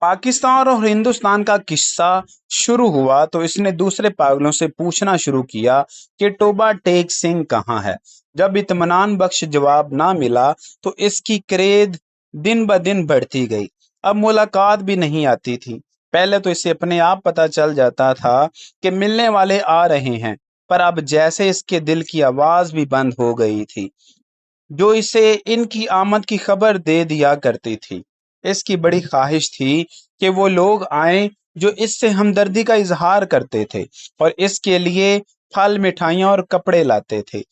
पाकिस्तान और हिंदुस्तान का किस्सा शुरू हुआ तो इसने दूसरे पागलों से पूछना शुरू किया कि टोबा टेक सिंह कहाँ है। जब इत्मीनान बख्श जवाब ना मिला तो इसकी क्रेज दिन ब दिन बढ़ती गई। अब मुलाकात भी नहीं आती थी। पहले तो इसे अपने आप पता चल जाता था कि मिलने वाले आ रहे हैं, पर अब जैसे इसके दिल की आवाज भी बंद हो गई थी जो इसे इनकी आमद की खबर दे दिया करती थी। इसकी बड़ी ख्वाहिश थी कि वो लोग आएं जो इससे हमदर्दी का इजहार करते थे और इसके लिए फल, मिठाइयाँ और कपड़े लाते थे।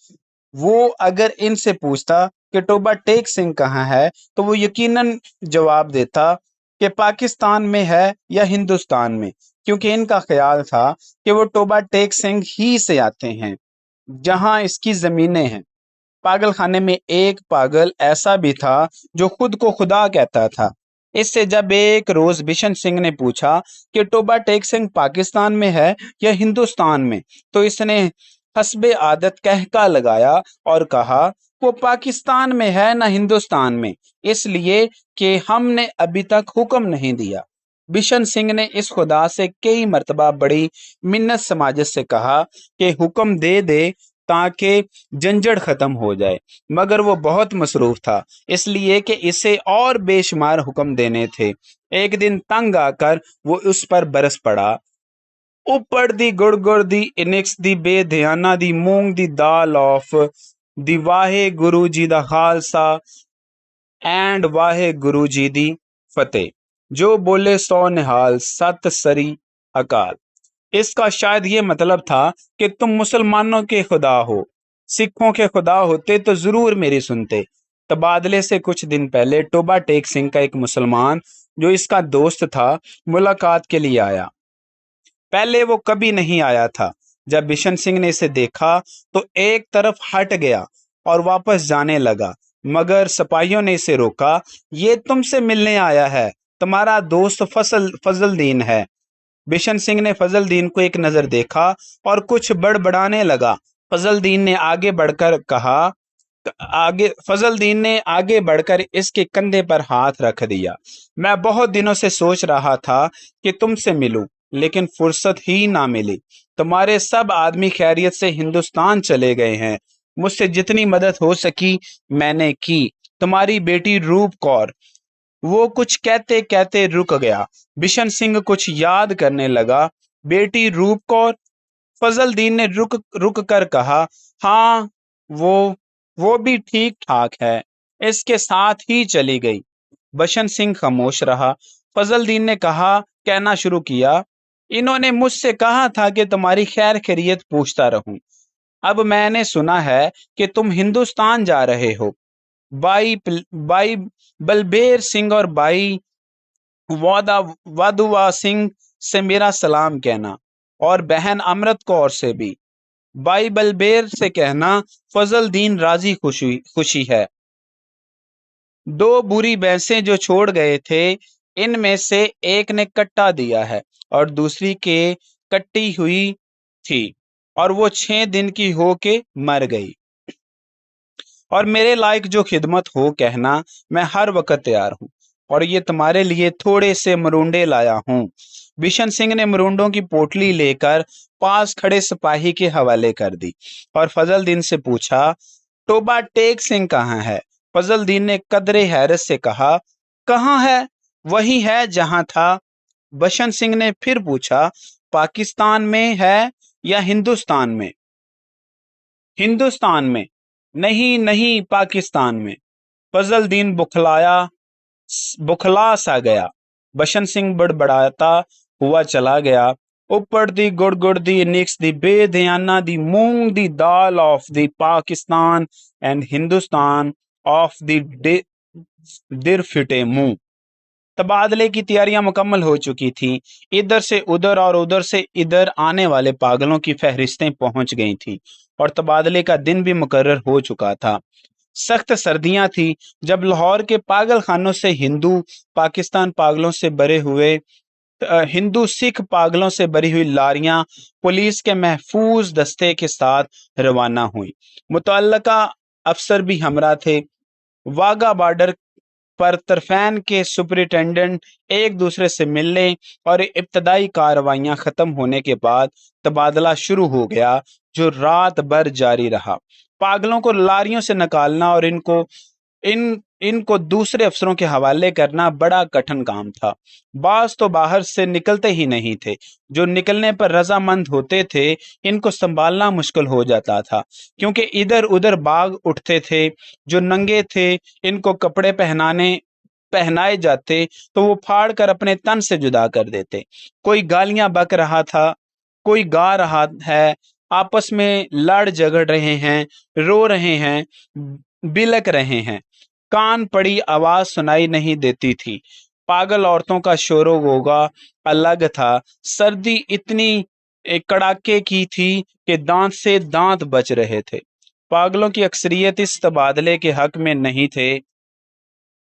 वो अगर इनसे पूछता कि टोबा टेक सिंह कहाँ है, तो वो यकीनन जवाब देता कि पाकिस्तान में है या हिंदुस्तान में, क्योंकि इनका ख्याल था कि वो टोबा टेक सिंह ही से आते हैं, जहाँ इसकी ज़मीनें हैं। पागल खाने में एक पागल ऐसा भी था जो खुद को खुदा कहता था। इससे जब एक रोज बिशन सिंह ने पूछा कि टोबा टेक सिंह पाकिस्तान में है या हिंदुस्तान में, तो इसने हस्बे आदत कहका लगाया और कहा वो पाकिस्तान में है ना हिंदुस्तान में, इसलिए कि हमने अभी तक हुक्म नहीं दिया। बिशन सिंह ने इस खुदा से कई मर्तबा बड़ी मिन्नत समाजत से कहा कि हुक्म दे दे ताकि झंझट खत्म हो जाए, मगर वो बहुत मसरूफ था, इसलिए कि इसे और बेशुमार हुक्म देने थे। एक दिन तंग आकर वो उस पर बरस पड़ा। ऊपर दी गुड़ गुड़ दी इनिक्स दी बेध्याना दी मूंग दी दाल ऑफ दी वाहे गुरु जी दा खालसा एंड वाहे गुरु जी दी फतेह, जो बोले सो निहाल सत सरी अकाल। इसका शायद ये मतलब था कि तुम मुसलमानों के खुदा हो, सिखों के खुदा होते तो जरूर मेरी सुनते। तबादले से कुछ दिन पहले टोबा टेक सिंह का एक मुसलमान जो इसका दोस्त था मुलाकात के लिए आया। पहले वो कभी नहीं आया था। जब बिशन सिंह ने इसे देखा तो एक तरफ हट गया और वापस जाने लगा, मगर सिपाहियों ने इसे रोका। ये तुमसे मिलने आया है, तुम्हारा दोस्त फजल दीन है। बिशन सिंह ने फजल दीन को एक नजर देखा और कुछ बड़बड़ाने लगा। फजल दीन ने आगे बढ़कर इसके कंधे पर हाथ रख दिया। मैं बहुत दिनों से सोच रहा था कि तुमसे मिलूं, लेकिन फुर्सत ही ना मिली। तुम्हारे सब आदमी खैरियत से हिंदुस्तान चले गए हैं। मुझसे जितनी मदद हो सकी मैंने की। तुम्हारी बेटी रूप कौर। वो कुछ कहते कहते रुक गया। बिशन सिंह कुछ याद करने लगा। बेटी रूप कौर? फजल दीन ने रुक रुक कर कहा, हाँ, वो भी ठीक ठाक है, इसके साथ ही चली गई। बशन सिंह खामोश रहा। फजल दीन ने कहना शुरू किया, इन्होंने मुझसे कहा था कि तुम्हारी खैर खैरियत पूछता रहूं। अब मैंने सुना है कि तुम हिंदुस्तान जा रहे हो। बाई बलबेर सिंह और बाई वादुआ सिंह से मेरा सलाम कहना, और बहन अमृत कौर से भी। बाई बलबेर से कहना फजल दीन राजी खुशी खुशी है। दो बुरी भैंसें जो छोड़ गए थे, इनमें से एक ने कट्टा दिया है और दूसरी के कट्टी हुई थी, और वो 6 दिन की हो के मर गई। और मेरे लायक जो खिदमत हो कहना, मैं हर वक्त तैयार हूँ। और ये तुम्हारे लिए थोड़े से मरुंडे लाया हूँ। बिशन सिंह ने मरुंडों की पोटली लेकर पास खड़े सिपाही के हवाले कर दी और फजल दीन से पूछा, टोबा टेक सिंह कहाँ है? फजल दीन ने कदरे हैरत से कहा, कहाँ है? वही है जहाँ था। बशन सिंह ने फिर पूछा, पाकिस्तान में है या हिंदुस्तान में? हिंदुस्तान में। नहीं नहीं, पाकिस्तान में। फजल दीन बुखला सा गया। बशन सिंह बड़बड़ाता हुआ चला गया। ऊपर दी गुड़ गुड़ दी निक्स दी बेध्याना दी मूंग दी दाल ऑफ दी पाकिस्तान एंड हिंदुस्तान ऑफ दी दिर फिटे मुंह। तबादले की तैयारियां मुकम्मल हो चुकी थी। इधर से उधर और उधर से इधर आने वाले पागलों की फहरिस्तें पहुंच गई थी और तबादले का दिन भी मुकर्रर हो चुका था। सख्त सर्दियां थी। जब लाहौर के पागल खानों से हिंदू सिख पागलों से भरी हुई लारियां पुलिस के महफूज दस्ते के साथ रवाना हुई। मुतल्लका अफसर भी हमरा थे। वाघा बॉर्डर पर तरफैन के सुपरिटेंडेंट एक दूसरे से मिलने और इब्तदाई कार्रवाइयां खत्म होने के बाद तबादला शुरू हो गया, जो रात भर जारी रहा। पागलों को लारियों से निकालना और इनको दूसरे अफसरों के हवाले करना बड़ा कठिन काम था। बास तो बाहर से निकलते ही नहीं थे, जो निकलने पर रजामंद होते थे इनको संभालना मुश्किल हो जाता था, क्योंकि इधर उधर भाग उठते थे। जो नंगे थे इनको कपड़े पहनाए जाते तो वो फाड़ कर अपने तन से जुदा कर देते। कोई गालियां बक रहा था, कोई गा रहा है, आपस में लड़ झगड़ रहे हैं, रो रहे हैं, बिलक रहे हैं। कान पड़ी आवाज सुनाई नहीं देती थी। पागल औरतों का शोरो गोगा अलग था। सर्दी इतनी कड़ाके की थी कि दांत से दांत बच रहे थे। पागलों की अक्सरियत इस तबादले के हक में नहीं थे।